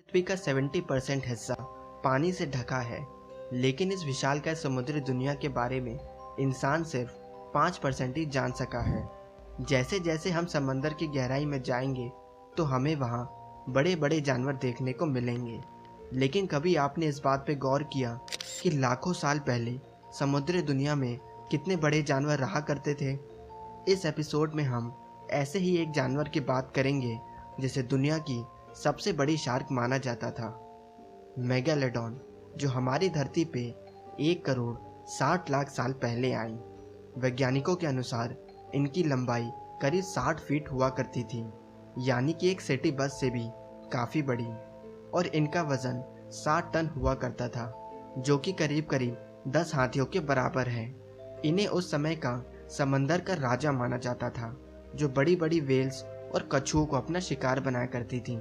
पृथ्वी का 70% हिस्सा पानी से ढका है, लेकिन इस विशालकाय समुद्री दुनिया के बारे में इंसान सिर्फ 5% ही जान सका है। जैसे जैसे हम समंदर की गहराई में जाएंगे तो हमें वहाँ बड़े बड़े जानवर देखने को मिलेंगे। लेकिन कभी आपने इस बात पे गौर किया कि लाखों साल पहले समुद्री दुनिया में कितने बड़े जानवर रहा करते थे? इस एपिसोड में हम ऐसे ही एक जानवर की बात करेंगे जिसे दुनिया की सबसे बड़ी शार्क माना जाता था, मेगालोडॉन, जो हमारी धरती पे 1 करोड़ 60 लाख साल पहले आई। वैज्ञानिकों के अनुसार इनकी लंबाई करीब 60 फीट हुआ करती थी, यानी कि एक सिटी बस से भी काफ़ी बड़ी, और इनका वजन 60 टन हुआ करता था, जो कि करीब करीब 10 हाथियों के बराबर है। इन्हें उस समय का समंदर का राजा माना जाता था, जो बड़ी बड़ी वेल्स और कछुओं को अपना शिकार बनाया करती थी।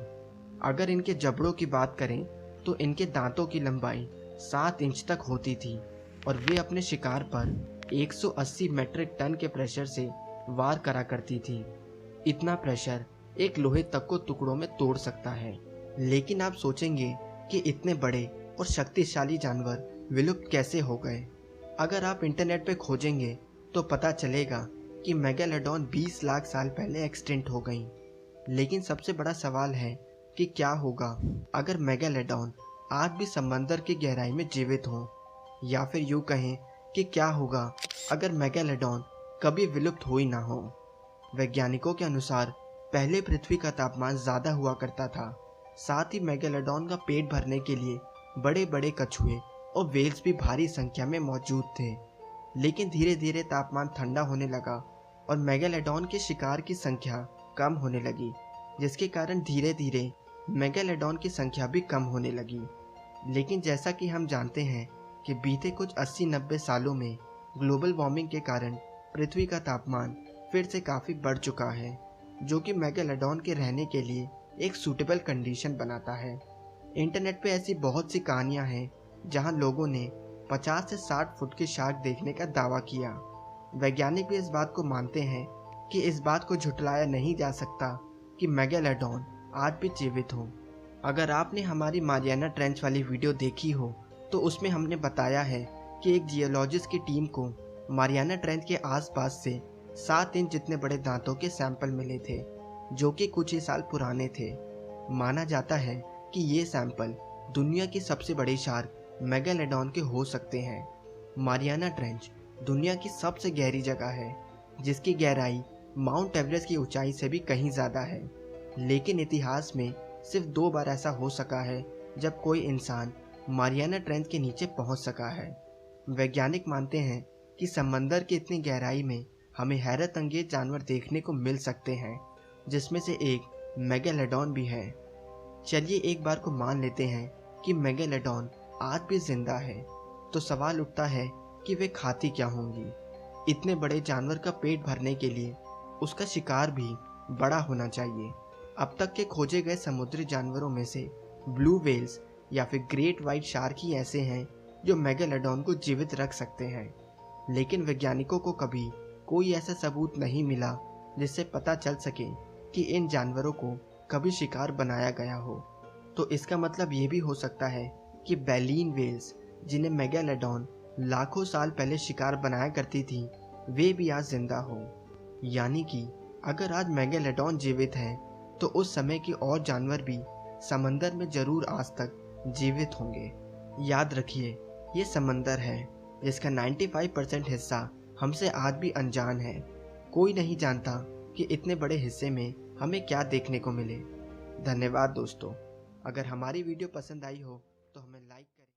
अगर इनके जबड़ों की बात करें तो इनके दांतों की लंबाई 7 इंच तक होती थी और वे अपने शिकार पर 180 मीट्रिक टन के प्रेशर से वार करा करती थी। इतना प्रेशर एक लोहे तक को टुकड़ों में तोड़ सकता है। लेकिन आप सोचेंगे कि इतने बड़े और शक्तिशाली जानवर विलुप्त कैसे हो गए? अगर आप इंटरनेट पे खोजेंगे तो पता चलेगा कि मेगालोडॉन 20 लाख साल पहले एक्सटिंक्ट हो गई। लेकिन सबसे बड़ा सवाल है कि क्या होगा अगर मेगालोडॉन आज भी समंदर की गहराई में जीवित हो, या फिर यूं कहें कि क्या होगा अगर मेगालोडॉन कभी विलुप्त हो ही ना हो। वैज्ञानिकों के अनुसार पहले पृथ्वी का तापमान ज़्यादा हुआ करता था, साथ ही मेगालोडॉन का पेट भरने के लिए बड़े बड़े कछुए और वेल्स भी भारी संख्या में मौजूद थे। लेकिन धीरे धीरे तापमान ठंडा होने लगा और मेगालोडॉन के शिकार की संख्या कम होने लगी, जिसके कारण धीरे धीरे मेगालोडॉन की संख्या भी कम होने लगी। लेकिन जैसा कि हम जानते हैं कि बीते कुछ 80-90 सालों में ग्लोबल वार्मिंग के कारण पृथ्वी का तापमान फिर से काफ़ी बढ़ चुका है, जो कि मेगालोडॉन के रहने के लिए एक सूटेबल कंडीशन बनाता है। इंटरनेट पे ऐसी बहुत सी कहानियां हैं जहां लोगों ने 50 से 60 फुट की शार्क देखने का दावा किया। वैज्ञानिक भी इस बात को मानते हैं कि इस बात को झुठलाया नहीं जा सकता कि मेगालोडॉन आज भी जीवित हो। अगर आपने हमारी मारियाना ट्रेंच वाली वीडियो देखी हो तो उसमें हमने बताया है कि एक जियोलॉजिस्ट की टीम को मारियाना ट्रेंच के आसपास से 7 इंच जितने बड़े दांतों के सैंपल मिले थे, जो कि कुछ ही साल पुराने थे। माना जाता है कि ये सैंपल दुनिया की सबसे बड़ी शार्क मेगालोडॉन के हो सकते हैं। मारियाना ट्रेंच दुनिया की सबसे गहरी जगह है, जिसकी गहराई माउंट एवरेस्ट की ऊंचाई से भी कहीं ज़्यादा है। लेकिन इतिहास में सिर्फ 2 बार ऐसा हो सका है जब कोई इंसान मारियाना ट्रेंच के नीचे पहुंच सका है। वैज्ञानिक मानते हैं कि समंदर की इतनी गहराई में हमें हैरत अंगेज जानवर देखने को मिल सकते हैं, जिसमें से एक मेगालोडॉन भी है। चलिए एक बार को मान लेते हैं कि मेगालोडॉन आज भी जिंदा है, तो सवाल उठता है कि वे खाती क्या होंगी। इतने बड़े जानवर का पेट भरने के लिए उसका शिकार भी बड़ा होना चाहिए। अब तक के खोजे गए समुद्री जानवरों में से ब्लू वेल्स या फिर ग्रेट वाइट शार्क ही ऐसे हैं जो मेगालोडॉन को जीवित रख सकते हैं। लेकिन वैज्ञानिकों को कभी कोई ऐसा सबूत नहीं मिला जिससे पता चल सके कि इन जानवरों को कभी शिकार बनाया गया हो। तो इसका मतलब ये भी हो सकता है कि बैलीन वेल्स, जिन्हें मेगालोडॉन लाखों साल पहले शिकार बनाया करती थी, वे भी आज जिंदा हो। यानी कि अगर आज मेगालोडॉन जीवित है तो उस समय के और जानवर भी समंदर में जरूर आज तक जीवित होंगे। याद रखिए, ये समंदर है जिसका 95% हिस्सा हमसे आज भी अनजान है। कोई नहीं जानता कि इतने बड़े हिस्से में हमें क्या देखने को मिले। धन्यवाद दोस्तों। अगर हमारी वीडियो पसंद आई हो तो हमें लाइक